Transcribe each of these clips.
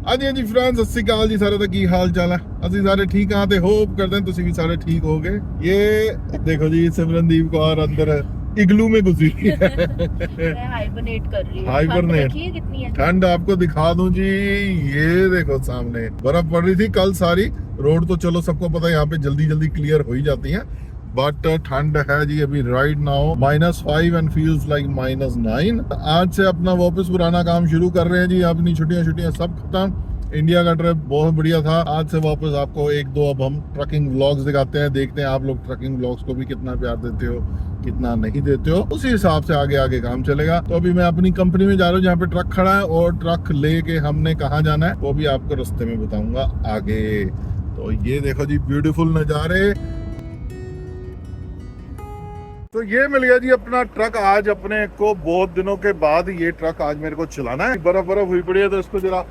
ਹਾਂਜੀ ਹਾਂਜੀ फ्रेंड्स, सत श्री अकाल जी सारे ਦਾ ਕੀ ਹਾਲ ਚਾਲ ਹੈ। ਅਸੀਂ ਸਾਰੇ ਠੀਕ ਹਾਂ ਤੇ ਹੋਪ ਕਰਦੇ ਹਾਂ ਤੁਸੀਂ ਵੀ ਸਾਰੇ ਠੀਕ ਹੋਗੇ। ये देखो जी सिमरनदीप कौर अंदर इग्लू में घुसी हुई है। मैं हाइबरनेट कर रही हूँ। ठंड हाइबरनेट। देखिए कितनी है। ठंड आपको दिखा दूं जी, ये देखो सामने बर्फ पड़ रही थी कल सारी। रोड तो चलो सबको पता है यहाँ पे जल्दी जल्दी क्लियर हो ही जाती है, बट ठंड है जी अभी right now -5 and feels like -9। आज से अपना वापस पुराना काम शुरू कर रहे हैं जी। अपनी छुट्टियां छुट्टियां सब खत्म। इंडिया का ट्रिप बहुत बढ़िया था। आज से वापस आपको एक दो अब हम ट्रकिंग व्लॉग्स दिखाते हैं। देखते हैं आप लोग ट्रकिंग व्लॉग्स को भी कितना प्यार देते हो, कितना नहीं देते हो। उसी हिसाब से आगे आगे काम चलेगा। तो अभी मैं अपनी कंपनी में जा रहा हूँ जहाँ पे ट्रक खड़ा है, और ट्रक लेके हमने कहाँ जाना है वो भी आपको रास्ते में बताऊंगा आगे। तो ये देखो जी ब्यूटीफुल नज़ारे। तो ये मिल गया जी अपना ट्रक आज अपने को, बहुत दिनों के बाद ये ट्रक आज मेरे को चलाना है। बर्फ हुई पड़ी है तो इसको जरा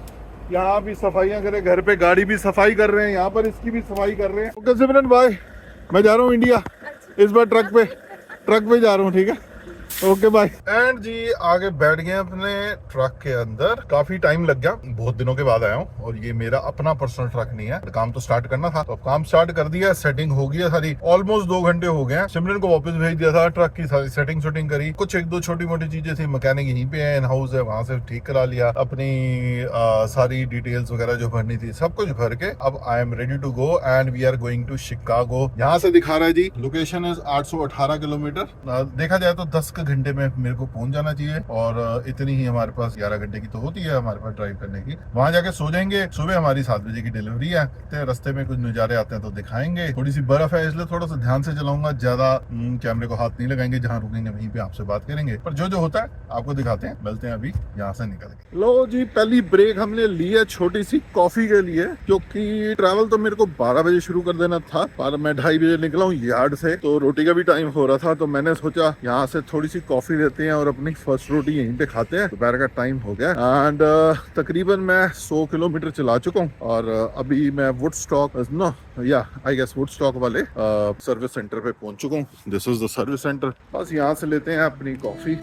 यहाँ भी सफाइयाँ करें, घर पे गाड़ी भी सफाई कर रहे हैं, यहाँ पर इसकी भी सफाई कर रहे हैं। ओके सिमरन भाई, मैं जा रहा हूँ इंडिया, इस बार ट्रक पे जा रहा हूँ, ठीक है ओके बाय। एंड जी आगे बैठ गए अपने ट्रक के अंदर। काफी टाइम लग गया, बहुत दिनों के बाद आया हूँ, और ये मेरा अपना पर्सनल ट्रक नहीं है। काम तो स्टार्ट करना था, तो अब काम स्टार्ट कर दिया, सेटिंग हो गई है सारी। ऑलमोस्ट 2 घंटे हो गए हैं। सिमरन को वापस भेज दिया था, ट्रक की सारी सेटिंग शूटिंग करी। कुछ एक दो छोटी मोटी चीजें थी, मैकेनिक यहीं पे है, इन हाउस है, वहां से ठीक करा लिया। अपनी सारी डिटेल्स वगैरह जो भरनी थी सब कुछ भर के अब I am ready to go and we are going to Chicago. यहाँ से दिखा रहा है जी, लोकेशन इज 818 किलोमीटर। देखा जाए तो 10 घंटे में मेरे को पहुंच जाना चाहिए, और इतनी ही हमारे पास 11 घंटे की तो होती है हमारे पास ड्राइव करने की। वहां जाके सो जाएंगे, सुबह हमारी 7 बजे की डिलीवरी है। रास्ते में कुछ नजारे आते हैं तो दिखाएंगे। थोड़ी सी बर्फ है इसलिए थोड़ा सा ध्यान से चलाऊंगा, ज्यादा कैमरे को हाथ नहीं लगाएंगे। जहाँ रुकेंगे वहीं पे आपसे बात करेंगे, पर जो जो होता है आपको दिखाते हैं। मिलते हैं अभी यहाँ से निकल के। लो जी पहली ब्रेक हमने ली है छोटी सी कॉफी के लिए, क्योंकि ट्रैवल तो मेरे को 12 बजे शुरू कर देना था, पर मैं 2:30 बजे निकला हूँ यार्ड से, तो रोटी का भी टाइम हो रहा था। तो मैंने सोचा यहाँ से थोड़ी सी कॉफी लेते हैं और अपनी फर्स्ट रोटी यहीं पे खाते हैं। दोपहर का टाइम हो गया एंड तकरीबन मैं 100 किलोमीटर चला चुका हूँ, और अभी मैं वुडस्टॉक वुडस्टॉक वाले सर्विस सेंटर पे पहुंच चुका हूँ। This is the service centre. बस यहाँ से लेते हैं अपनी कॉफी।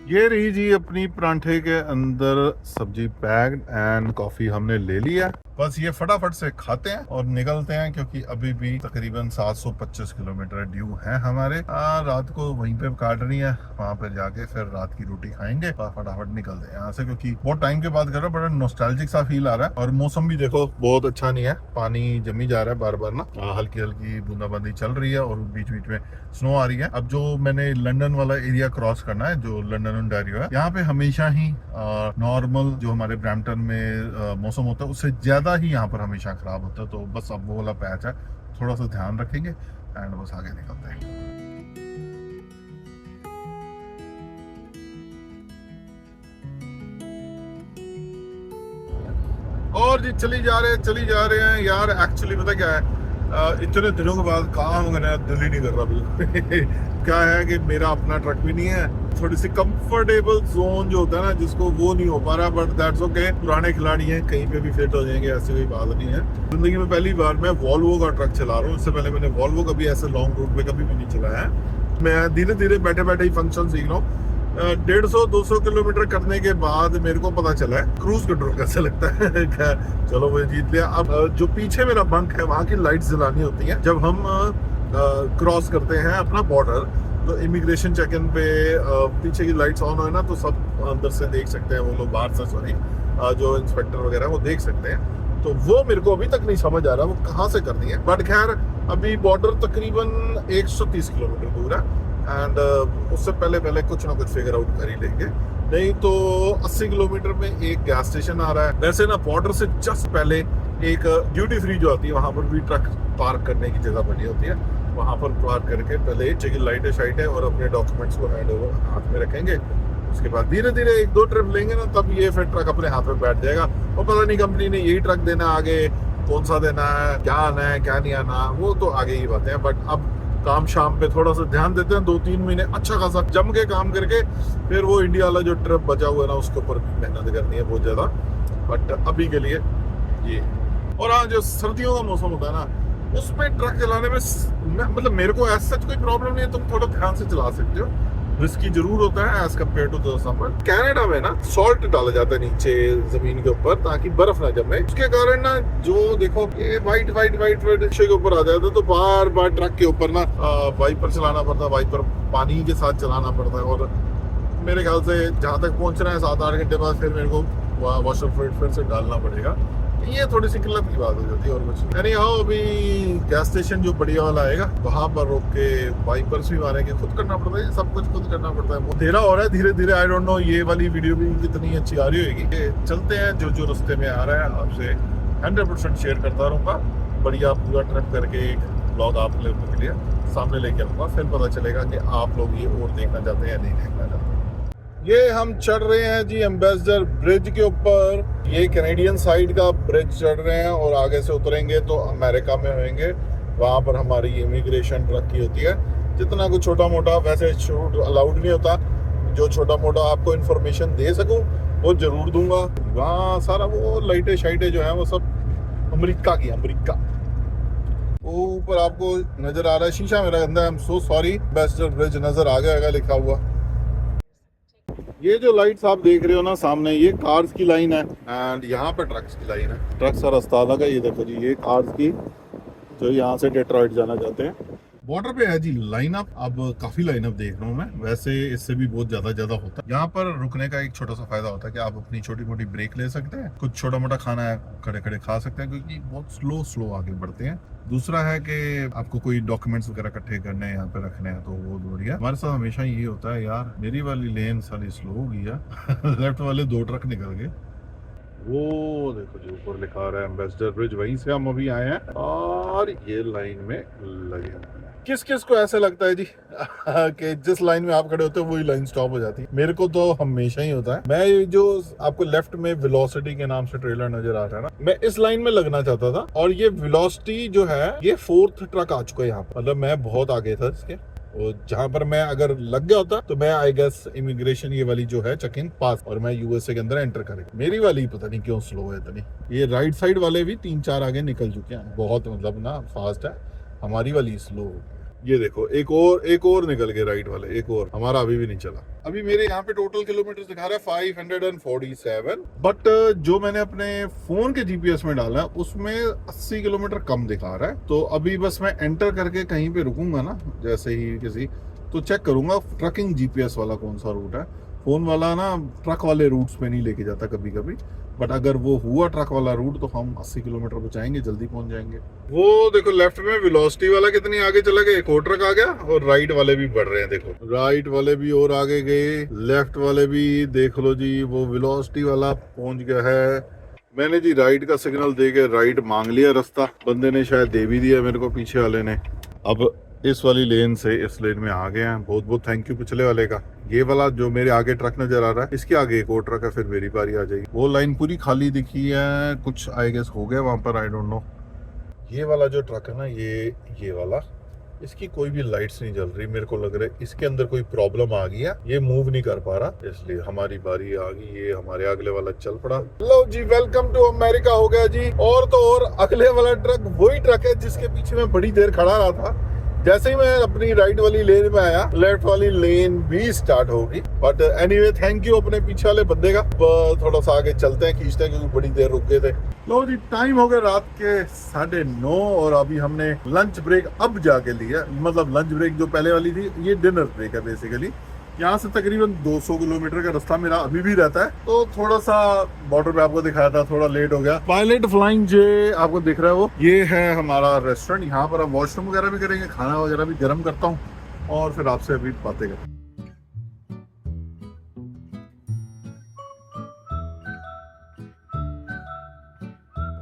ये रही जी अपनी परांठे के अंदर सब्जी पैक्ड, एंड कॉफी हमने ले लिया। बस ये फटाफट से खाते हैं और निकलते हैं, क्योंकि अभी भी तकरीबन 725 किलोमीटर ड्यू है हमारे। रात को वहीं पे काट रही है, वहां पर जाके फिर रात की रोटी खाएंगे। फटाफट निकलते हैं यहाँ से, क्योंकि बहुत टाइम के बाद कर रहा है, बड़ा नॉस्टैल्जिक सा फील आ रहा है। और मौसम भी देखो बहुत अच्छा नहीं है, पानी जमी जा रहा है बार बार ना, हल्की हल्की बूंदाबांदी चल रही है, और बीच बीच में स्नो आ रही है। अब जो मैंने लंदन वाला एरिया क्रॉस करना है, जो लंदन ओंटारियो है, यहाँ पे हमेशा ही नॉर्मल जो हमारे ब्रैम्पटन में मौसम होता है उससे ज्यादा ही यहाँ पर हमेशा खराब होता है। तो बस अब वो वाला पैच है, थोड़ा सा ध्यान रखेंगे एंड बस आगे निकलते हैं। और जी चली जा रहे हैं यार। एक्चुअली पता क्या है, इतने दिनों के बाद काम करने दिल ही नहीं कर रहा बिल्कुल। क्या है कि मेरा अपना ट्रक भी नहीं है, थोड़ी सी कंफर्टेबल जोन जो होता है ना जिसको, वो नहीं हो पा रहा, बट दैट्स ओके। पुराने खिलाड़ी हैं, कहीं पे भी फिट हो जाएंगे, ऐसी कोई बात नहीं है। जिंदगी में पहली बार मैं वॉल्वो का ट्रक चला रहा हूँ। इससे पहले मैंने वॉल्वो कभी ऐसे लॉन्ग रूट पे कभी भी नहीं चलाया है। मैं धीरे धीरे बैठे बैठे ही फंक्शन सीख रहा हूँ। 150-200 किलोमीटर करने के बाद मेरे को पता चला है क्रूज कंट्रोल कैसे लगता है। चलो वो जीत लिया। अब जो पीछे मेरा बंक है वहाँ की लाइट्स जलानी होती है जब हम क्रॉस करते हैं अपना बॉर्डर। तो इमिग्रेशन चेक इन पे पीछे की लाइट्स ऑन हो ना, तो सब अंदर से देख सकते हैं, वो लोग बाहर से, सॉरी जो इंस्पेक्टर वगैरह वो देख सकते हैं। तो वो मेरे को अभी तक नहीं समझ आ रहा वो कहाँ से करनी है, बट खैर अभी बॉर्डर तकरीबन 130 किलोमीटर दूर है, एंड उससे पहले कुछ ना कुछ फिगर आउट कर ही लेंगे। नहीं तो 80 किलोमीटर में एक गैस स्टेशन आ रहा है। वैसे ना बॉर्डर से जस्ट पहले एक ड्यूटी फ्री जो आती है, वहां पर भी ट्रक पार्क करने की जगह बनी होती है। वहां पर पार्क करके पहले जगह लाइटें शाइटें और अपने डॉक्यूमेंट्स को हैंड ओवर हाथ में रखेंगे। उसके बाद धीरे धीरे 1-2 ट्रिप लेंगे ना, तब ये फिर ट्रक अपने हाथ में बैठ जाएगा। और पता नहीं कंपनी ने यही ट्रक देना, आगे कौन सा देना है, क्या आना है क्या नहीं आना, वो तो आगे ही बातें हैं। बट अब काम शाम पे थोड़ा सा ध्यान देते हैं, 2-3 महीने अच्छा खासा जम के काम करके फिर वो इंडिया वाला जो ट्रिप बचा हुआ है ना, उसके ऊपर मेहनत करनी है बहुत ज्यादा। बट अभी के लिए ये। और हाँ, जो सर्दियों का मौसम होता है ना, उसमें ट्रक चलाने में मतलब मेरे को ऐसा कोई प्रॉब्लम नहीं है, तुम थोड़ा ध्यान से चला सकते हो। रिस्की जरूर होता है as compared to the summer. Canada में ना सॉल्ट डाला जाता है नीचे जमीन के ऊपर ताकि बर्फ ना जमे, उसके कारण ना जो देखो ये व्हाइट के ऊपर आ जाता है, तो बार बार ट्रक के ऊपर ना वाइपर चलाना पड़ता है, वाइपर पानी के साथ चलाना पड़ता है। और मेरे ख्याल से जहाँ तक पहुँचना है 7-8 घंटे बाद फिर मेरे को वॉशर फ्लूइड फिर से डालना पड़ेगा। ये थोड़ी सी किल्लत की बात हो जाती है और कुछ यानी। हाँ, अभी गैस स्टेशन जो बढ़िया वाला आएगा वहां पर रोक के वाइपर्स भी मारेंगे, खुद करना पड़ता है, सब कुछ खुद करना पड़ता है। अंधेरा हो रहा है धीरे धीरे, आई डोंट नो ये वाली वीडियो भी कितनी अच्छी आ रही होगी। चलते हैं, जो जो रास्ते में आ रहा है आपसे 100% शेयर करता रहूंगा। बढ़िया पूरा ट्रिप करके एक ब्लॉग आप लोगों के लिए सामने लेके आऊंगा, फिर पता चलेगा कि आप लोग ये और देखना चाहते हैं या नहीं देखना चाहते। ये हम चढ़ रहे हैं जी एम्बेसडर ब्रिज के ऊपर। ये कैनेडियन साइड का ब्रिज चढ़ रहे हैं और आगे से उतरेंगे तो अमेरिका में होंगे। वहाँ पर हमारी इमिग्रेशन ट्रक की होती है। जितना कुछ छोटा मोटा वैसे शूट अलाउड नहीं होता, जो छोटा मोटा आपको इन्फॉर्मेशन दे सकूँ वो जरूर दूंगा। वहाँ सारा वो लाइटें शाइटें जो है वो सब अमेरिका की, अमेरिका। वो ऊपर आपको नजर आ रहा है, शीशा मेरा गंदा है, I am so sorry. Ambassador bridge नजर आ गया लिखा हुआ। ये जो लाइट्स आप देख रहे हो ना सामने, ये कार्स की लाइन है एंड यहाँ पे ट्रक्स की लाइन है। ट्रक्स का रास्ता अलग है। ये देखो जी, ये कार्स की जो यहाँ से डेट्रॉइट जाना चाहते हैं। बॉर्डर पे है जी लाइनअप। अब काफी लाइनअप देख रहा हूँ मैं, वैसे इससे भी बहुत ज्यादा होता है। यहाँ पर रुकने का एक छोटा सा फायदा होता है कि आप अपनी छोटी मोटी ब्रेक ले सकते हैं, कुछ छोटा मोटा खाना है खड़े खड़े खा सकते हैं, क्योंकि बहुत स्लो आगे बढ़ते हैं। दूसरा है कि आपको कोई डॉक्यूमेंट्स वगैरह इकट्ठे करने हैं, यहाँ पे रखने हैं, तो वो बढ़िया। हमारे साथ हमेशा ये होता है यार, मेरी वाली लेन सारी स्लो हो गई है लेफ्ट वाले 2 ट्रक निकल गए। वो देखो जी ऊपर लिखा रहा है एम्बेसडर ब्रिज, वहीं से हम अभी आए हैं और ये लाइन में लगे हैं। किस किस को ऐसा लगता है जी कि जिस लाइन में आप खड़े होते हो वही लाइन स्टॉप हो जाती है? मेरे को तो हमेशा ही होता है। मैं जो आपको लेफ्ट में वेलोसिटी के नाम से ट्रेलर नजर आ रहा है ना, मैं इस लाइन में लगना चाहता था और ये वेलोसिटी जो है ये 4th ट्रक आ चुका है यहाँ पर, मतलब मैं बहुत आगे था इसके। और जहां पर मैं अगर लग गया होता तो मैं आई गेस इमिग्रेशन ये वाली जो है चेक इन पास और मैं यूएसए के अंदर एंटर करेगा। मेरी वाली पता नहीं क्यों स्लो है इतनी। ये राइट साइड वाले भी 3-4 आगे निकल चुके हैं, बहुत मतलब ना फास्ट है। हमारी वाली स्लो। ये देखो एक और निकल गए राइट वाले, एक और, हमारा अभी भी नहीं चला। अभी मेरे यहाँ पे टोटल किलोमीटर दिखा रहा है 547, बट जो मैंने अपने फोन के जीपीएस में डाला है उसमें 80 किलोमीटर कम दिखा रहा है। तो अभी बस मैं एंटर करके कहीं पे रुकूंगा ना, जैसे ही किसी तो चेक करूंगा ट्रकिंग जीपीएस वाला कौन सा रूट है। फोन वाला ना ट्रक वाले रूट्स पे नहीं लेके जाता कभी कभी, बट अगर वो हुआ ट्रक वाला रूट तो हम 80 किलोमीटर बचाएंगे, जल्दी पहुंच जाएंगे। वो देखो लेफ्ट में वेलोसिटी वाला कितनी आगे चला गया, एक और ट्रक आ गया और राइट वाले भी बढ़ रहे हैं। देखो राइट वाले भी और आगे गए, लेफ्ट वाले भी देख लो जी, वो वेलोसिटी वाला पहुंच गया है। मैंने जी राइट का सिग्नल दे के राइट मांग लिया रास्ता, बंदे ने शायद दे भी दिया मेरे को, पीछे वाले ने। अब इस वाली लेन से इस लेन में आ गए हैं। बहुत बहुत थैंक यू पिछले वाले का। ये वाला जो मेरे आगे ट्रक नजर आ रहा है, इसके आगे एक और ट्रक है, फिर मेरी बारी आ जाएगी। वो लाइन पूरी खाली दिखी है, कुछ आई गेस हो गया वहां पर, आई डोंट नो। ये वाला जो ट्रक है ना, ये वाला, इसकी कोई भी लाइट्स नहीं जल रही। मेरे को लग रहा है इसके अंदर कोई प्रॉब्लम आ गई है, ये मूव नहीं कर पा रहा, इसलिए हमारी बारी आ गई। ये हमारे अगले वाला चल पड़ा। लो जी, वेलकम टू अमेरिका हो गया जी। और तो और अगले वाला ट्रक वही ट्रक है जिसके पीछे मैं बड़ी देर खड़ा रहा था। जैसे ही मैं अपनी राइट वाली लेन में आया, लेफ्ट वाली लेन भी स्टार्ट होगी। बट एनीवे थैंक यू अपने पीछे वाले बंदे का। थोड़ा सा आगे चलते हैं, खींचते हैं, क्योंकि बड़ी देर रुक गए थे। लो जी, टाइम हो गया रात के 9:30 और अभी हमने लंच ब्रेक अब जाके लिया। मतलब लंच ब्रेक जो पहले वाली थी, ये डिनर ब्रेक है बेसिकली। यहाँ से तकरीबन 200 किलोमीटर का रास्ता मेरा अभी भी रहता है, तो थोड़ा सा बॉर्डर पे आपको दिखाया था, थोड़ा लेट हो गया। पायलट फ्लाइंग जे आपको दिख रहा है, वो ये है हमारा रेस्टोरेंट। यहाँ पर हम वॉशरूम वगैरह भी करेंगे, खाना वगैरह भी गर्म करता हूँ और फिर आपसे अभी बातें करें।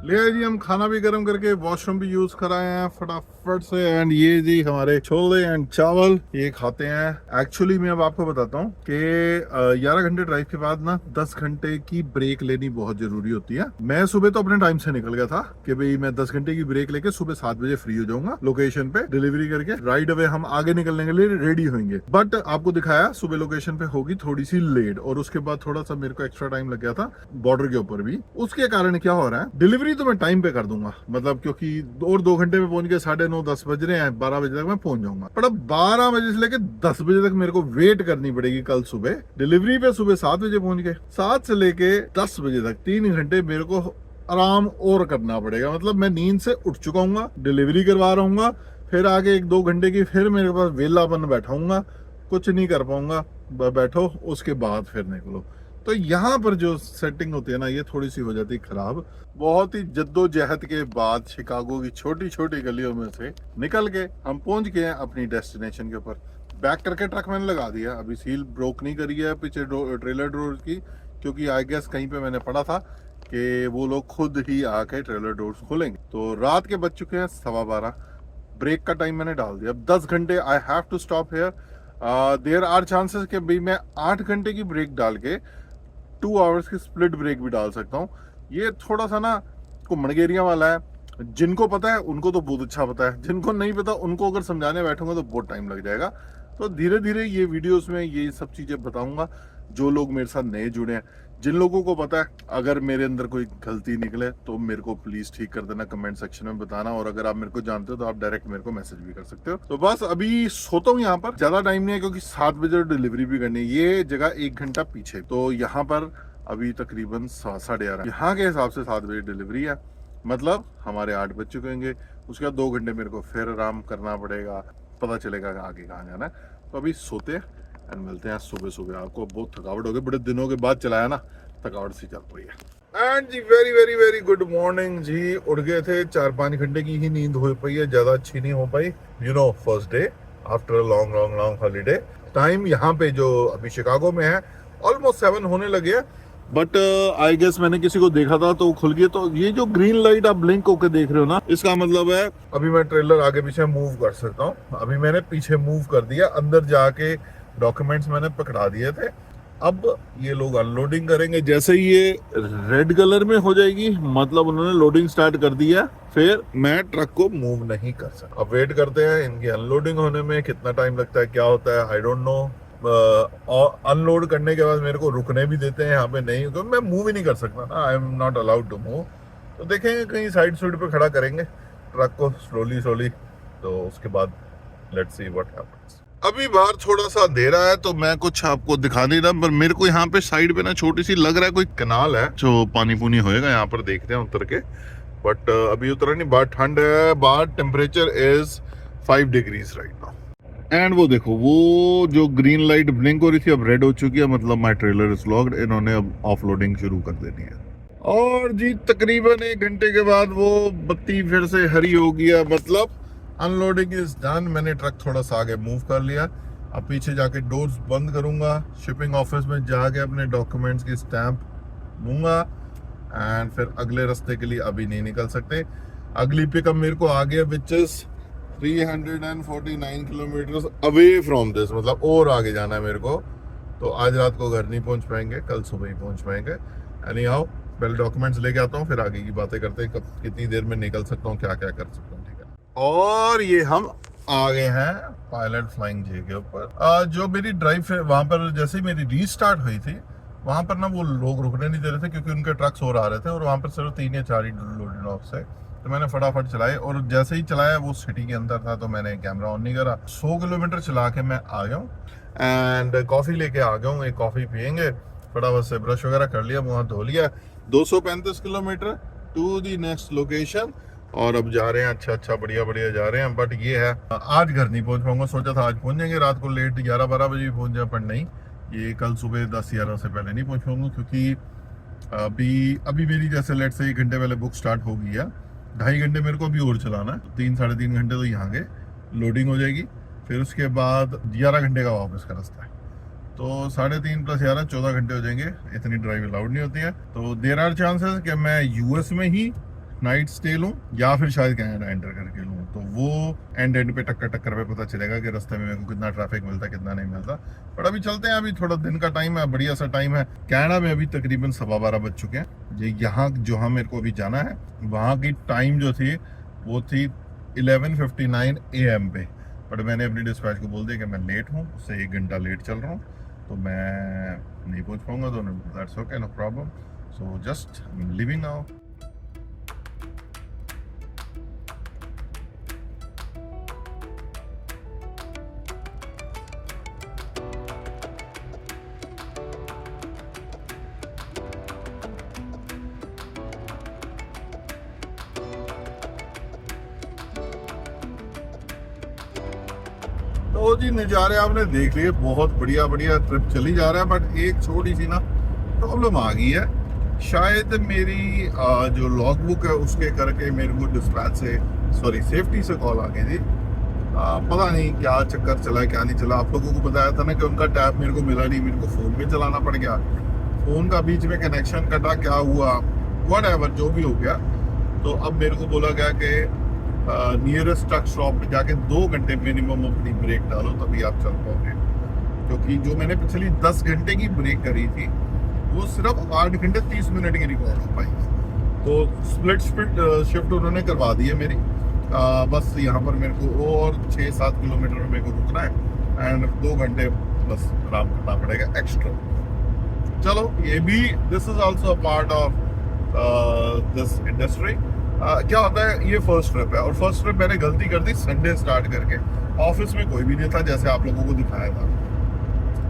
ले आए जी, हम खाना भी गर्म करके वॉशरूम भी यूज कराए हैं फटाफट से। एंड ये जी हमारे छोले एंड चावल, ये खाते हैं। एक्चुअली मैं अब आपको बताता हूँ कि 11 घंटे ड्राइव के बाद ना 10 घंटे की ब्रेक लेनी बहुत जरूरी होती है। मैं सुबह तो अपने टाइम से निकल गया था कि भाई मैं 10 घंटे की ब्रेक लेके सुबह 7 बजे फ्री हो जाऊंगा, लोकेशन पे डिलीवरी करके राइट अवे हम आगे निकलने के लिए रेडी होंगे। बट आपको दिखाया सुबह लोकेशन पे होगी थोड़ी सी लेट, और उसके बाद थोड़ा सा मेरे को एक्स्ट्रा टाइम लग गया था बॉर्डर के ऊपर भी। उसके कारण क्या हो रहा है, डिलीवरी तो मैं टाइम पे कर दूंगा, मतलब क्योंकि और 2 घंटे में पहुंच गए, 9:30 10 बज रहे हैं, 12 बजे तक मैं पहुंच जाऊंगा। पर अब 12 बजे से लेकर 10 बजे तक मेरे को वेट करनी पड़ेगी। कल सुबह डिलीवरी पे सुबह 7 बजे पहुंच गए, 7 से लेके 10 बजे तक 3 घंटे मेरे को आराम और करना पड़ेगा। मतलब मैं नींद से उठ चुका हूँ, डिलीवरी करवा रहा हूँ, फिर आगे 1-2 घंटे की फिर मेरे पास वेलापन बैठाऊंगा, कुछ नहीं कर पाऊंगा, बैठो उसके बाद फिर निकलो। तो यहाँ पर जो सेटिंग होती है ना, ये थोड़ी सी हो जाती है खराब। बहुत ही जद्दोजहद के बाद शिकागो की छोटी छोटी गलियों में से निकल के हम पहुंच गए हैं अपनी डेस्टिनेशन के ऊपर। बैक करके ट्रक मैंने लगा दिया, अभी सील ब्रोक नहीं करी है पीछे ट्रेलर डोर की, क्योंकि आई गेस कहीं पे मैंने पढ़ा था कि वो लोग खुद ही आके ट्रेलर डोर्स खोलेंगे। तो रात के बज चुके हैं 12:15, ब्रेक का टाइम मैंने डाल दिया। अब 10 घंटे I have to stop here. There are chances कि भाई मैं 8 घंटे की ब्रेक डाल के 2 आवर्स की स्प्लिट ब्रेक भी डाल सकता हूँ। ये थोड़ा सा ना घुमड़गेरिया वाला है, जिनको पता है उनको तो बहुत अच्छा पता है, जिनको नहीं पता उनको अगर समझाने बैठूंगा तो बहुत टाइम लग जाएगा। तो धीरे धीरे ये वीडियोस में ये सब चीज़ें बताऊंगा। जो लोग मेरे साथ नए जुड़े हैं, जिन लोगों को पता है, अगर मेरे अंदर कोई गलती निकले तो मेरे को प्लीज ठीक कर देना, कमेंट सेक्शन में बताना। और अगर आप मेरे को जानते हो तो आप डायरेक्ट मेरे को मैसेज भी कर सकते हो। तो बस अभी सोता हूँ यहाँ पर, ज्यादा टाइम नहीं है क्योंकि 7 बजे डिलीवरी भी करनी है। ये जगह 1 घंटा पीछे, तो यहाँ पर अभी तकरीबन 7-11 यहाँ के हिसाब से 7 बजे डिलीवरी है, मतलब हमारे 8 बज चुके होंगे। उसके बाद 2 घंटे मेरे को फिर आराम करना पड़ेगा, पता चलेगा आगे कहाँ जाना है। तो अभी सोते हैं एंड मिलते हैं सुबह सुबह। आपको बहुत थकावट हो गई, बड़े दिनों के बाद चलाया ना, थकावट सी चल रही है। एंड जी very very very good morning जी। उठ गए थे, 4-5 घंटे की ही नींद हो पाई है, ज्यादा अच्छी नहीं हो पाई। You know, first day after long long long holiday. Time यहाँ पे जो अभी शिकागो में है ऑलमोस्ट 7 होने लगे, बट आई गेस मैंने किसी को देखा था तो खुल गया। तो ये जो ग्रीन लाइट आप ब्लिंक होकर देख रहे हो ना, इसका मतलब है अभी मैं ट्रेलर आगे पीछे मूव कर सकता हूँ। अभी मैंने पीछे मूव कर दिया, अंदर जाके डॉक्यूमेंट्स मैंने पकड़ा दिए थे। अब ये लोग अनलोडिंग करेंगे। जैसे ही ये रेड कलर में हो जाएगी, मतलब उन्होंने लोडिंग स्टार्ट कर दिया, फिर मैं ट्रक को मूव नहीं कर सकता। अब वेट करते हैं इनकी अनलोडिंग होने में, कितना टाइम लगता है, क्या होता है, आई डोंट नो। और अनलोड करने के बाद मेरे को रुकने भी देते हैं यहाँ पे, नहीं क्योंकि मैं मूव ही नहीं कर सकता ना, I am not allowed to move. तो देखेंगे कहीं साइड सूट पे खड़ा करेंगे ट्रक को स्लोली, तो उसके बाद लेट्स सी व्हाट हैपेंस। अभी बाहर थोड़ा सा अंधेरा है तो मैं कुछ आपको दिखा नहीं रहा, पर मेरे को यहाँ पे साइड पे ना छोटी सी लग रहा है कोई कनाल है जो पानी पुनी होएगा यहाँ पर, देखते हैं उतर के। बट अभी उतरा नहीं, बाहर ठंड है, बाहर temperature is 5 degrees right now. And वो देखो, वो जो ग्रीन लाइट ब्लिंक हो रही थी अब रेड हो चुकी है, मतलब माई ट्रेलर इज लॉक्ड। इन्होंने अब ऑफलोडिंग शुरू कर देनी है। और जी तकरीबन 1 घंटे के बाद वो बत्ती फिर से हरी हो गया, मतलब अनलोडिंग इज डन। मैंने ट्रक थोड़ा सा आगे मूव कर लिया। अब पीछे जाके डोर्स बंद करूंगा, शिपिंग ऑफिस में जाके अपने डॉक्यूमेंट्स की स्टैंप दूंगा एंड फिर अगले रास्ते के लिए अभी नहीं निकल सकते। अगली पिकअप मेरे को आ गया which is 349 kilometre away from this, मतलब और आगे जाना है मेरे को। तो आज रात को घर नहीं पहुंच पाएंगे, कल सुबह ही पहुंच पाएंगे। एनी हाउ, पहले डॉक्यूमेंट्स लेके आता हूँ, फिर आगे की बातें करते हैं, कब कितनी देर में निकल सकता हूँ, क्या क्या कर सकता हूँ, ठीक है। और ये हम आ गए हैं पायलट फ्लाइंग जे के ऊपर। जो मेरी ड्राइव है वहाँ पर, जैसे ही मेरी रीस्टार्ट हुई थी वहाँ पर ना वो लोग रुकने नहीं दे रहे थे क्योंकि उनके ट्रक्स और आ रहे थे, और वहाँ पर सिर्फ 3 या 4 ही लोडेड ऑफ है। तो मैंने फटाफट चलाए, और जैसे ही चलाया वो सिटी के अंदर था तो मैंने कैमरा ऑन नहीं करा। 100 किलोमीटर चला के मैं आ गया हूँ एंड कॉफ़ी लेके आ गया हूँ। एक कॉफ़ी पियेंगे, फटाफट से ब्रश वगैरह कर लिया, मुँह धो लिया। 235 kilometre to the next location, और अब जा रहे हैं अच्छा बढ़िया जा रहे हैं। बट ये है आज घर नहीं पहुंच पाऊंगा, सोचा था आज पहुंच जाएंगे, रात को लेट 11-12 बजे पहुंच जाए, पर नहीं, ये कल सुबह 10-11 से पहले नहीं पहुंच पाऊंगा क्योंकि अभी मेरी जैसे लेट से 1 घंटे पहले बुक स्टार्ट हो गई है। 2.5 घंटे मेरे को अभी और चलाना है, 3-3.5 घंटे तो यहाँ के लोडिंग हो जाएगी, फिर उसके बाद 11 घंटे का वापस का रास्ता है। तो 3.5 + 11 14 घंटे हो जाएंगे। इतनी ड्राइव अलाउड नहीं होती है। तो देयर आर चांसेस कि मैं यूएस में ही नाइट स्टे लूँ या फिर शायद कनाडा एंटर करके लूँ। तो वो एंड पे टक्कर पे पता चलेगा कि रास्ते में मेरे को कितना ट्रैफिक मिलता है कितना नहीं मिलता। पर अभी चलते हैं, अभी थोड़ा दिन का टाइम है, बढ़िया सा टाइम है। कनाडा में अभी तकरीबन 12:15 बज चुके हैं। ये यहाँ जहाँ मेरे को अभी जाना है वहाँ की टाइम जो थी वो थी 11:59 AM पे। बट मैंने अपनी डिस्पैच को बोल दिया कि मैं लेट हूँ, उससे 1 घंटा लेट चल रहा हूँ, तो मैं नहीं पहुँच पाऊँगा। तो that's okay, no problem. So just leaving now. तो जी नज़ारे आपने देख लिए, बहुत बढ़िया बढ़िया ट्रिप चली जा रहा है। बट एक छोटी सी ना प्रॉब्लम आ गई है। शायद मेरी जो लॉग बुक है उसके करके मेरे को डिस्पैच से सेफ्टी से कॉल आ गई थी। पता नहीं क्या चक्कर चला क्या नहीं चला। आप लोगों को बताया था ना कि उनका टैब मेरे को मिला नहीं, मेरे को फ़ोन पे चलाना पड़ गया। फ़ोन का बीच में कनेक्शन कटा, क्या हुआ व्हाटएवर जो भी हो गया। तो अब मेरे को बोला गया कि नियरेस्ट ट्रक स्टॉप पे जाके 2 घंटे मिनिमम अपनी ब्रेक डालो तभी आप चल पाओगे। क्योंकि जो मैंने पिछली 10 घंटे की ब्रेक करी थी वो सिर्फ 8 घंटे 30 मिनट की रिकॉर्ड हो पाई। तो स्प्लिट शिफ्ट उन्होंने करवा दी है मेरी। बस यहाँ पर मेरे को और 6-7 किलोमीटर में मेरे को रुकना है एंड 2 घंटे बस आराम करना पड़ेगा एक्स्ट्रा। चलो ये भी this is also a part of this industry. क्या होता है, ये फर्स्ट ट्रिप है और फर्स्ट ट्रिप मैंने गलती कर दी संडे स्टार्ट करके। ऑफिस में कोई भी नहीं था जैसे आप लोगों को दिखाया था।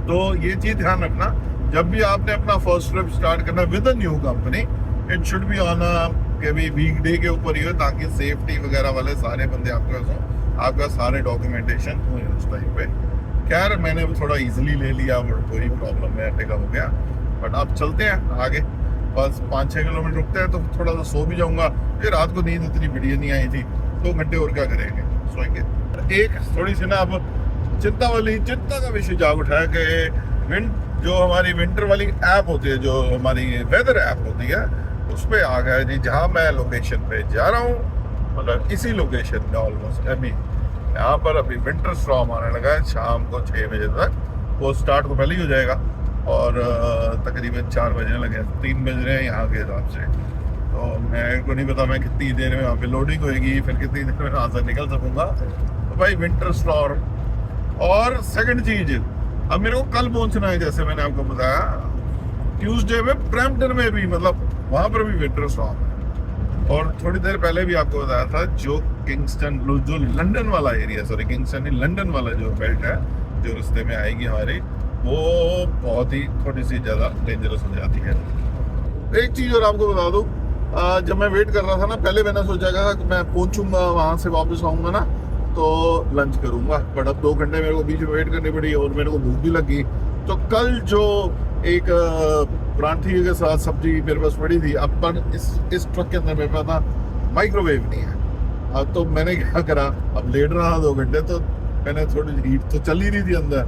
तो ये चीज ध्यान रखना, जब भी आपने अपना फर्स्ट ट्रिप स्टार्ट करना with a new company, it should be on के भी वीकडे के ऊपर ही हो, ताकि सेफ्टी वगैरह वाले सारे बंदे आपके पास हो, आपका सारे डॉक्यूमेंटेशन हो उस टाइम पे। खैर मैंने थोड़ा इजीली ले लिया, कोई प्रॉब्लम है, टेकअप हो गया। बट अब चलते हैं आगे, बस 5-6 किलोमीटर रुकते हैं तो थोड़ा सा सो भी जाऊंगा। फिर रात को नींद इतनी बढ़िया नहीं आई थी, 2 घंटे और क्या करेंगे, सोएंगे। एक थोड़ी सी ना अब चिंता का विषय जाग उठाया कि जो हमारी विंटर वाली ऐप होती है, जो हमारी वेदर ऐप होती है, उस पर आ गया जी जहाँ मैं लोकेशन पे जा रहा हूँ, मतलब इसी लोकेशन में ऑलमोस्ट अभी यहाँ पर अभी विंटर स्टॉर्म आने लगा है। शाम को 6 बजे तक, वो स्टार्ट तो पहले ही हो जाएगा और तकरीबन 4 बजने लगे, 3 बज रहे हैं यहाँ के हिसाब से। तो मेरे को नहीं पता मैं कितनी देर में वहाँ पे लोडिंग होएगी, फिर कितनी देर में वहाँ से निकल सकूँगा। तो भाई विंटर स्टॉर्म। और सेकंड चीज, अब मेरे को कल पहुँचना है, जैसे मैंने आपको बताया ट्यूसडे में ब्रैम्पटन में भी, मतलब वहाँ पर भी विंटर स्टॉर्म है। और थोड़ी देर पहले भी आपको बताया था जो किंगस्टन, जो लंदन वाला एरिया, किंगस्टन लंदन वाला जो बेल्ट है जो रास्ते में आएगी हमारी, वो बहुत ही थोड़ी सी ज़्यादा डेंजरस हो जाती है। एक चीज़ और आपको बता दूँ, जब मैं वेट कर रहा था ना, पहले मैंने सोचा था कि मैं पहुंचूंगा वहां से वापस आऊंगा ना तो लंच करूंगा। बट अब 2 घंटे मेरे को बीच में वेट करनी पड़ी और मेरे को भूख भी लगी। तो कल जो एक परांठी के साथ सब्जी मेरे पास पड़ी थी, अब पर इस ट्रक के अंदर मेरे पास ना माइक्रोवेव नहीं है। अब तो मैंने क्या करा, अब लेट रहा 2 घंटे, तो मैंने थोड़ी हीट तो चल ही रही थी अंदर,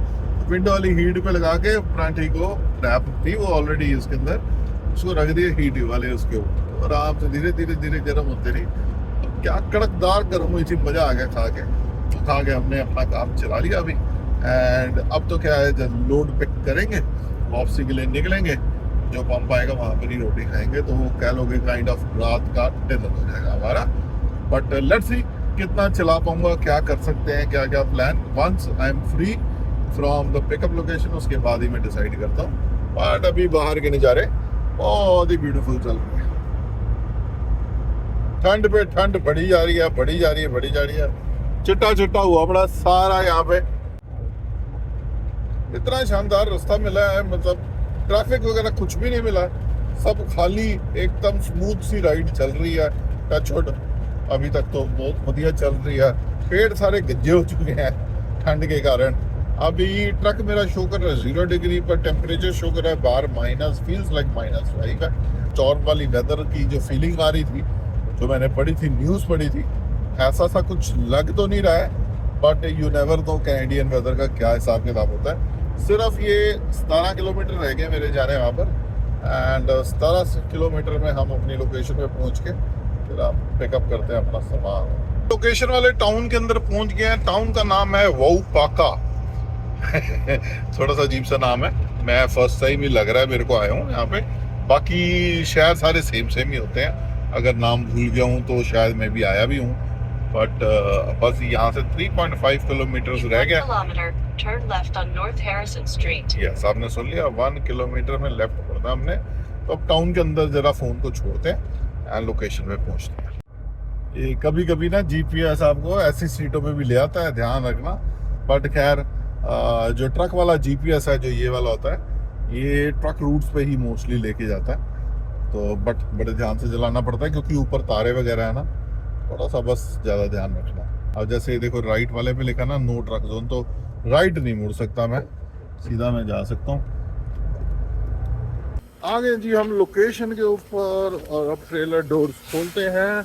विंडो वाली हीट पे लगा के परांठी को रैप थी वो ऑलरेडी उसके अंदर, उसको रख दिए हीट वाले उसके ऊपर, और आराम से धीरे धीरे गर्म होते रही। अब क्या कड़कदार गर्म हुई थी, मजा आ गया खा के हमने अपना काम चला लिया अभी। एंड अब तो क्या है, जब लोड पिक करेंगे वापसी के लिए निकलेंगे, जो पंप आएगा वहां पर ही रोटी खाएंगे। तो वो कह लोगे काइंड ऑफ रात का डिनर हो जाएगा हमारा। बट लेट्स सी कितना चला पाऊंगा, क्या कर सकते हैं, क्या क्या plan. Once I am free from the pickup location, उसके बाद ही मैं डिसाइड करता हूँ। बट अभी बाहर के नज़ारे बहुत ही ब्यूटीफुल चल रहे हैं। ठंड पे ठंड बढ़ी जा रही है। चिट्टा हुआ बड़ा सारा यहाँ पे। इतना शानदार रास्ता मिला है, मतलब ट्रैफिक वगैरह कुछ भी नहीं मिला, सब खाली एकदम स्मूथ सी राइड चल रही है। टचवुड अभी तक तो बहुत बढ़िया चल रही है। पेड़ सारे गज्जे हो चुके हैं ठंड के कारण। अभी ट्रक मेरा शो कर रहा है 0 डिग्री पर, टेम्परेचर शो कर रहा है बाहर माइनस, फील्स लाइक -5 है। चौर वाली वेदर की जो फीलिंग आ रही थी, जो मैंने पढ़ी थी, न्यूज़ पढ़ी थी, ऐसा सा कुछ लग तो नहीं रहा है। But you never know Canadian weather का क्या हिसाब किताब होता है। सिर्फ ये 17 किलोमीटर रह गए मेरे जाने वहाँ पर, एंड 17 किलोमीटर में हम अपनी लोकेशन पे पहुँच के फिर आप पिकअप करते हैं अपना सामान। लोकेशन वाले टाउन के अंदर पहुँच गए हैं। टाउन का नाम है वाउपाका। थोड़ा सा अजीब सा नाम है, मैं फर्स्ट टाइम ही लग रहा है मेरे को आया हूँ यहाँ पे। बाकी शहर सारे सेम ही होते हैं, अगर नाम भूल गया हूँ तो शायद मैं भी आया भी हूँ। बट बस यहाँ से 3.5 किलोमीटर रह गया। यस, आपने सुन लिया, 1 किलोमीटर में लेफ्ट पड़ना हमने। तो अब टाउन के अंदर जरा फोन को छोड़ते हैं एंड लोकेशन पे पहुँचते हैं। ये कभी कभी ना GPS आपको ऐसी सीटों पे भी ले आता है, ध्यान रखना। बट खैर जो ट्रक वाला GPS है, जो ये वाला होता है, ये ट्रक रूट्स पे ही मोस्टली लेके जाता है। तो बट बड़े ध्यान से चलाना पड़ता है क्योंकि ऊपर तारे वगैरह है ना, थोड़ा सा बस ज़्यादा ध्यान रखना। अब जैसे देखो राइट वाले पे लिखा ना नो ट्रक जोन, तो राइट नहीं मुड़ सकता मैं, सीधा मैं जा सकता हूँ। आ गए जी हम लोकेशन के ऊपर और अब ट्रेलर डोर्स खोलते हैं।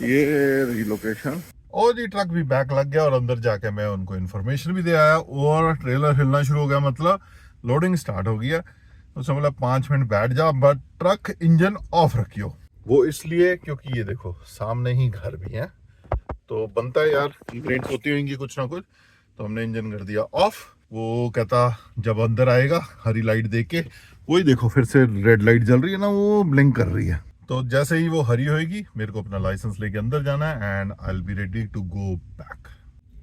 ये रही लोकेशन। और जी ट्रक भी बैक लग गया और अंदर जाके मैं उनको इन्फॉर्मेशन भी दे आया और ट्रेलर हिलना शुरू हो गया, मतलब लोडिंग स्टार्ट हो गया। उसमें बोला 5 मिनट बैठ जा बट ट्रक इंजन ऑफ रखियो। वो इसलिए क्योंकि ये देखो सामने ही घर भी है, तो बनता है यार, कंप्लेंट्स होती होंगी कुछ ना कुछ, तो हमने इंजन कर दिया ऑफ। वो कहता जब अंदर आएगा हरी लाइट देख के, वही देखो फिर से रेड लाइट जल रही है ना, वो ब्लिंक कर रही है। तो जैसे ही वो हरी होएगी मेरे को अपना लाइसेंस लेके अंदर जाना है and I will be ready to go back.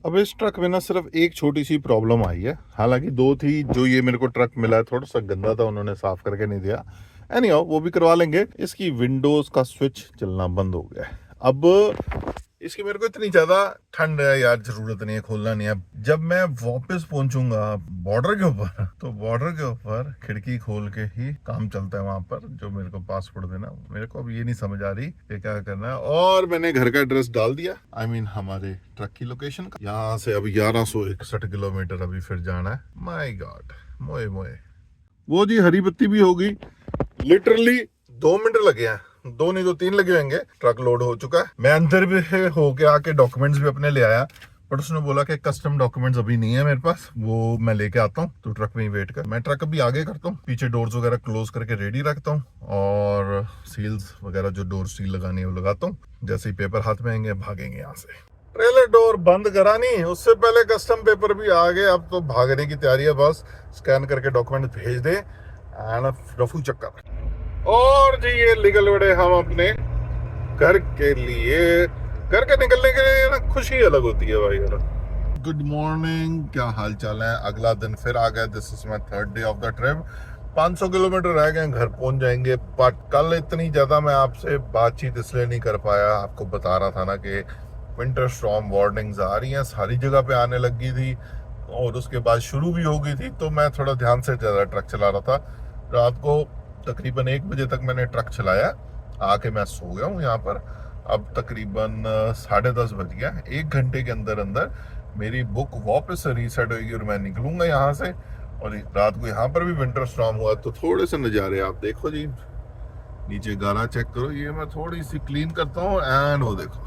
अब इस ट्रक में ना सिर्फ एक छोटी सी प्रॉब्लम आई है, हालांकि 2 थी। जो ये मेरे को ट्रक मिला है थोड़ा सा गंदा था, उन्होंने साफ करके नहीं दिया। एनीहाउ वो भी करवा लेंगे। इसकी विंडोज का स्विच चलना बंद हो गया है। अब इसकी मेरे को इतनी ज्यादा ठंड है यार, जरूरत नहीं है, खोलना नहीं है। जब मैं वापस पहुंचूंगा बॉर्डर के ऊपर, तो बॉर्डर के ऊपर खिड़की खोल के ही काम चलता है वहां पर, जो मेरे को पासपोर्ट देना। मेरे को अब ये नहीं समझ आ रही कि क्या करना है। और मैंने घर का एड्रेस डाल दिया, I mean, हमारे ट्रक की लोकेशन का। यहाँ से अब 1161 किलोमीटर अभी फिर जाना है। माई गॉड, मोए मोए। वो जी हरी बत्ती भी होगी, लिटरली 2 मिनट लगे हैं, 2 नहीं तो 3 लगे होंगे। ट्रक लोड हो चुका है। मैं अंदर भी होके आके डॉक्यूमेंट्स भी अपने ले आया, बट उसने बोला कि कस्टम डॉक्यूमेंट्स अभी नहीं है मेरे पास, वो मैं लेके आता हूँ, तो ट्रक में ही वेट कर। मैं ट्रक अभी आगे करता हूँ, पीछे डोर्स वगैरह क्लोज करके रेडी रखता हूँ और सील्स वगैरह जो डोर सील लगानी है वो लगाता हूँ। जैसे ही पेपर हाथ में आएंगे भागेंगे यहाँ से। ट्रेलर डोर बंद करा नहीं, उससे पहले कस्टम पेपर भी आ गए। अब तो भागने की तैयारी है, बस स्कैन करके डॉक्यूमेंट भेज दे एंड रफू चक्कर। और जी ये निकल पड़े हम अपने घर के लिए। घर के निकलने के लिए ना खुशी अलग होती है भाई यार। गुड मॉर्निंग, क्या हाल चाल है? अगला दिन फिर आ गया। This is my 3rd day of the trip. 500 kilometre रह गए, घर पहुंच जाएंगे। बट कल इतनी ज्यादा मैं आपसे बातचीत इसलिए नहीं कर पाया, आपको बता रहा था ना कि विंटर स्टॉर्म वार्निंग्स आ रही हैं, सारी जगह पे आने लगी थी और उसके बाद शुरू भी हो गई थी। तो मैं थोड़ा ध्यान से ज्यादा ट्रक चला रहा था। रात को तकरीबन 1 बजे तक मैंने ट्रक चलाया, आके मैं सो गया हूँ यहाँ पर। अब तकरीबन 10:30 बज गया। 1 घंटे के अंदर अंदर मेरी बुक वापस से रीसेट होगी और मैं निकलूंगा यहाँ से। और रात को यहाँ पर भी विंटर स्टॉर्म हुआ, तो थोड़े से नज़ारे आप देखो जी। नीचे गारा चेक करो, ये मैं थोड़ी सी क्लीन करता हूँ एंड वो देखो,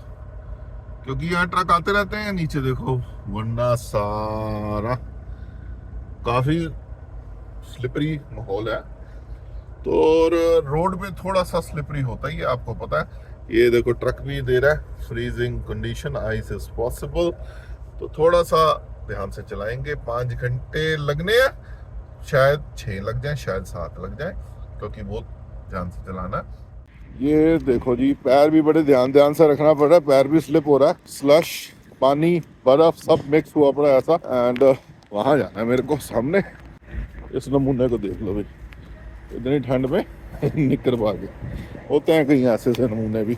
क्योंकि यहाँ ट्रक आते रहते हैं। नीचे देखो, वरना सारा काफी स्लिपरी माहौल है। तो रोड पे थोड़ा सा स्लिपरी होता ही है, आपको पता है। ये देखो ट्रक भी दे रहा है freezing condition, ice is possible. तो थोड़ा सा ध्यान से चलाएंगे। 5 घंटे लगने हैं, शायद 6 लग जाए, शायद 7 लग जाए, क्योंकि बहुत ध्यान से चलाना है। ये देखो जी, पैर भी बड़े ध्यान से रखना पड़ रहा है, पैर भी स्लिप हो रहा है। स्लश, पानी, बर्फ सब मिक्स हुआ पड़ा है ऐसा। एंड वहां जाना है मेरे को, सामने। इस नमूने को देख लो भाई, इतनी ठंड में निकर भागे होते हैं कहीं ऐसे से नमूने भी।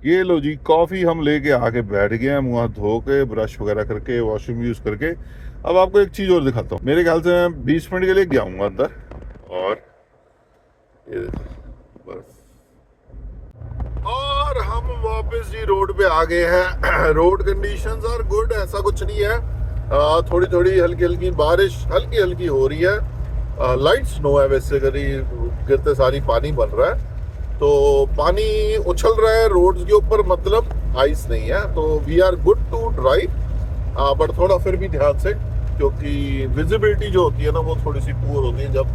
ये लो जी, कॉफी हम लेके आके बैठ गए हैं, मुंह धो के, ब्रश वगैरह करके, वॉशरूम यूज करके। अब आपको एक चीज और दिखाता हूँ। मेरे ख्याल से मैं 20 मिनट के लिए गया हूँ अंदर, और ये देखो बर्फ। और हम वापस जी रोड पे आ गए हैं। रोड कंडीशंस आर गुड, ऐसा कुछ नहीं है। थोड़ी थोड़ी हल्की हल्की बारिश हल्की हल्की हो रही है। लाइट स्नो है, वैसे गिरते सारी पानी बन रहा है, तो पानी उछल रहा है रोड्स के ऊपर, मतलब आइस नहीं है। तो we are good to drive, but थोड़ा फिर भी ध्यान से, क्योंकि विजिबिलिटी जो होती है ना वो थोड़ी सी पुअर होती है जब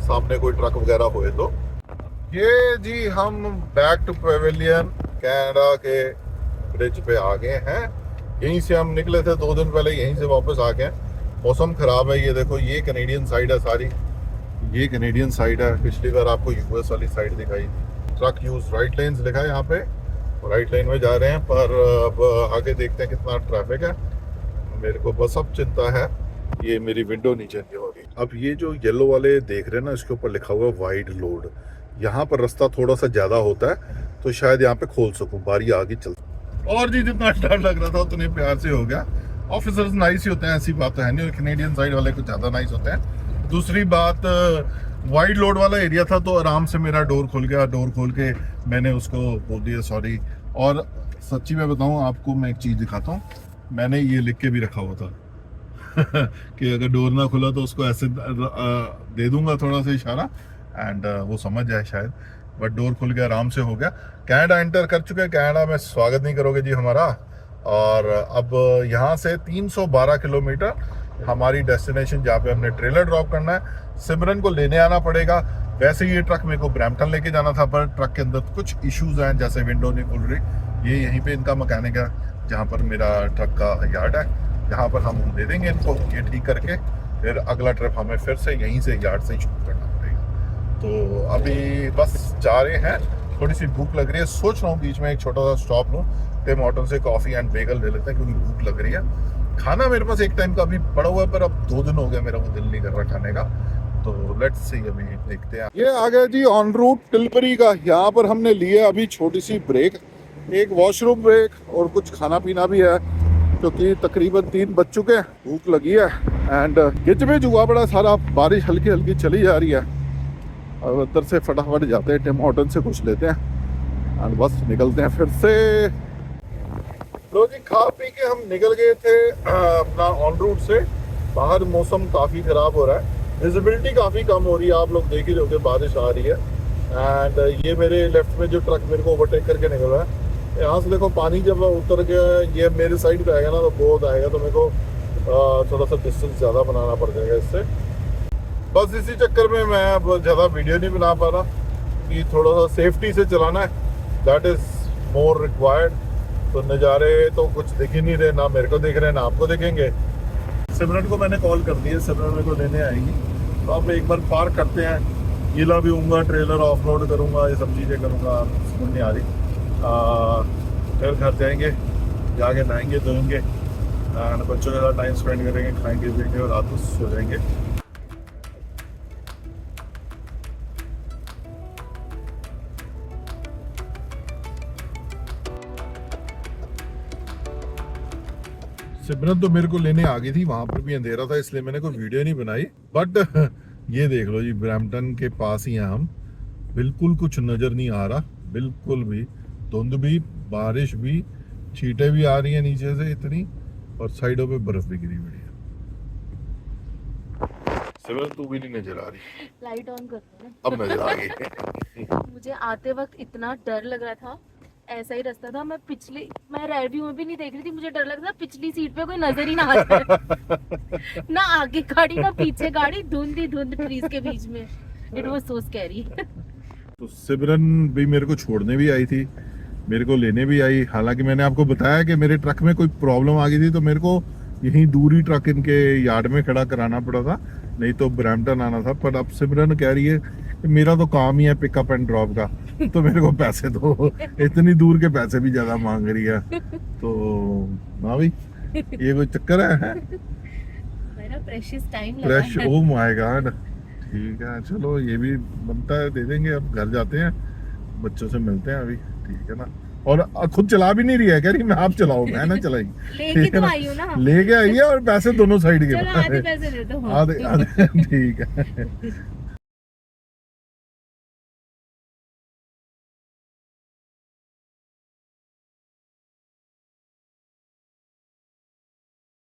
सामने कोई ट्रक वगैरह होए। तो ये जी हम बैक टू पेविलियन कनाडा के ब्रिज पे आ गए हैं। यहीं से हम निकले थे 2 दिन पहले, यहीं से वापस आ गए। मौसम खराब है, ये देखो, ये कैनेडियन साइड है सारी, ये कैनेडियन साइड है। पिछली बार आपको यूएस वाली साइड दिखाई। ट्रक यूज राइट लेन्स लिखा है यहाँ पे, राइट लाइन में जा रहे हैं। पर अब आगे देखते हैं कितना ट्रैफिक है। मेरे को बस अब चिंता है, ये मेरी विंडो नीचे नहीं हो रही। अब ये जो येलो वाले देख रहे हैं ना, इसके ऊपर लिखा हुआ है वाइड लोड। यहाँ पर रास्ता थोड़ा सा ज्यादा होता है, तो शायद यहाँ पे खोल सकूं, बारी आगे चल। और जी जितना डर लग रहा था उतने प्यार से हो गया। ऑफिसर्स नाइस ही होते हैं, ऐसी बात तो है नहीं। और कैनेडियन साइड वाले कुछ ज्यादा नाइस होते हैं। दूसरी बात, वाइड लोड वाला एरिया था, तो आराम से मेरा डोर खुल गया। डोर खोल के मैंने उसको बोल दिया सॉरी। और सच्ची मैं बताऊं आपको, मैं एक चीज दिखाता हूँ, मैंने ये लिख के भी रखा हुआ था कि अगर डोर ना खुला तो उसको ऐसे दे दूंगा थोड़ा सा इशारा एंड वो समझ जाए शायद। बट डोर खुल गया, आराम से हो गया। कनाडा एंटर कर चुके हैं। कनाडा में स्वागत नहीं करोगे जी हमारा। और अब यहाँ से 312 किलोमीटर हमारी डेस्टिनेशन, जहाँ पे हमने ट्रेलर ड्रॉप करना है। सिमरन को लेने आना पड़ेगा। वैसे ये ट्रक मेरे को ब्रैम्पटन लेके जाना था, पर ट्रक के अंदर कुछ इश्यूज हैं, जैसे विंडो नहीं खुल रही। ये यहीं पे इनका मैकेनिक है, जहाँ पर मेरा ट्रक का यार्ड है। यहाँ पर हम दे देंगे इनको ये ठीक करके, फिर अगला ट्रिप हमें फिर से यहीं से यार्ड से ही शुरू करना पड़ेगा। तो अभी बस जा रहे हैं। थोड़ी सी भूख लग रही है, सोच रहा हूँ बीच में एक छोटा सा स्टॉप लूँ, टिम हॉर्टन से कॉफ़ी एंड बेगल ले लेते हैं, क्योंकि भूख लग रही है। खाना मेरे पास एक टाइम का अभी पड़ा हुआ है, पर अब 2 दिन हो गया मेरा वो दिल नहीं कर रहा खाने का। तो लेट्स सी, अभी देखते हैं। ये आ गया जी ऑन रूट टिलबरी का। यहाँ पर हमने लिया अभी छोटी सी ब्रेक, एक वॉशरूम ब्रेक और कुछ खाना पीना भी है, क्योंकि तकरीबन 3 बज चुके हैं, भूख लगी है एंड गिचमिच हुआ बड़ा सारा, बारिश हल्की हल्की चली जा रही है। और अंदर से फटाफट जाते हैं, टिम हॉर्टन से कुछ लेते हैं और बस निकलते हैं फिर से। लो जी, खा पी के हम निकल गए थे अपना ऑन रूट से। बाहर मौसम काफ़ी ख़राब हो रहा है, विजिबिलिटी काफ़ी कम हो रही है, आप लोग देख ही रहोगे, बारिश आ रही है। एंड ये मेरे लेफ्ट में जो ट्रक मेरे को ओवरटेक करके निकल रहा है, यहाँ से देखो पानी जब उतर गया, ये मेरे साइड पे आएगा ना तो बहुत आएगा, तो मेरे को थोड़ा सा डिस्टेंस ज़्यादा बनाना पड़ जाएगा इससे। बस इसी चक्कर में मैं अब ज़्यादा वीडियो नहीं बना पा रहा, कि थोड़ा सा सेफ्टी से चलाना है, दैट इज़ मोर रिक्वायर्ड। तो नज़ारे तो कुछ दिख ही नहीं रहे, ना मेरे को दिख रहे हैं ना आपको दिखेंगे। सिमरन को मैंने कॉल कर दिया, सिमरन मेरे को लेने आएगी। तो अब एक बार पार्क करते हैं, गीला भी हूँगा, ट्रेलर ऑफलोड करूँगा, ये सब चीज़ें करूँगा, समझ नहीं आ रही। फिर घर जाएंगे, जाके नहाएंगे धोएंगे, बच्चों के साथ टाइम स्पेंड करेंगे, खाएंगे पिएंगे और रात को सो जाएंगे। सिमरन तो मेरे को लेने आ गई थी, वहां पर भी अंधेरा था, इसलिए मैंने कोई वीडियो नहीं बनाई। बट ये देख लो जी, ब्रैम्पटन के पास ही हैं हम, बिल्कुल कुछ नजर नहीं आ रहा, बिल्कुल भी। धुंध भी, बारिश भी, छींटें भी आ रही हैं नीचे से इतनी, और साइडों पे बर्फ भी गिरी हुई है। सिमरन तू भी नहीं नजर आ रही। लाइट ऑन कर दो ना। अब नजर आ गई। मुझे आते वक्त इतना डर लग रहा था, ऐसा ही रास्ता था, मैं रेयर व्यू में भी नहीं देख रही थी, मुझे डर लग रहा था पिछली सीट पे कोई नजर ही ना आता है। ना आगे गाड़ी ना पीछे गाड़ी, धुंध ही धुंध ट्रीज के बीच में। It was so scary. तो सिमरन भी मेरे को छोड़ने भी आई थी, मेरे को लेने भी आई। हालांकि मैंने आपको बताया कि मेरे ट्रक में कोई प्रॉब्लम आ गई थी, तो मेरे को यहीं दूरी ट्रक इनके यार्ड में खड़ा कराना पड़ा था, नहीं तो ब्रैम्पटन आना था। पर अब सिमरन कह रही है कि मेरा तो काम ही है पिकअप एंड ड्रॉप का, तो मेरे को पैसे दो। इतनी दूर के पैसे भी ज्यादा मांग रही है। तो हाँ भाई, ये कोई चक्कर है? मेरा प्रेशियस टाइम लगा फ्रेश, है। Oh my God. ठीक है, चलो ये भी बनता है, दे देंगे। अब घर जाते हैं, बच्चों से मिलते हैं अभी, ठीक है ना। और खुद चला भी नहीं रही है, कह रही मैं आप चलाओ, मैं ना चलाई। लेके तो आई हूँ ना। लेके आई है, और पैसे दोनों साइड के। चलो आधे पैसे दे दो। आधे आधे, ठीक है।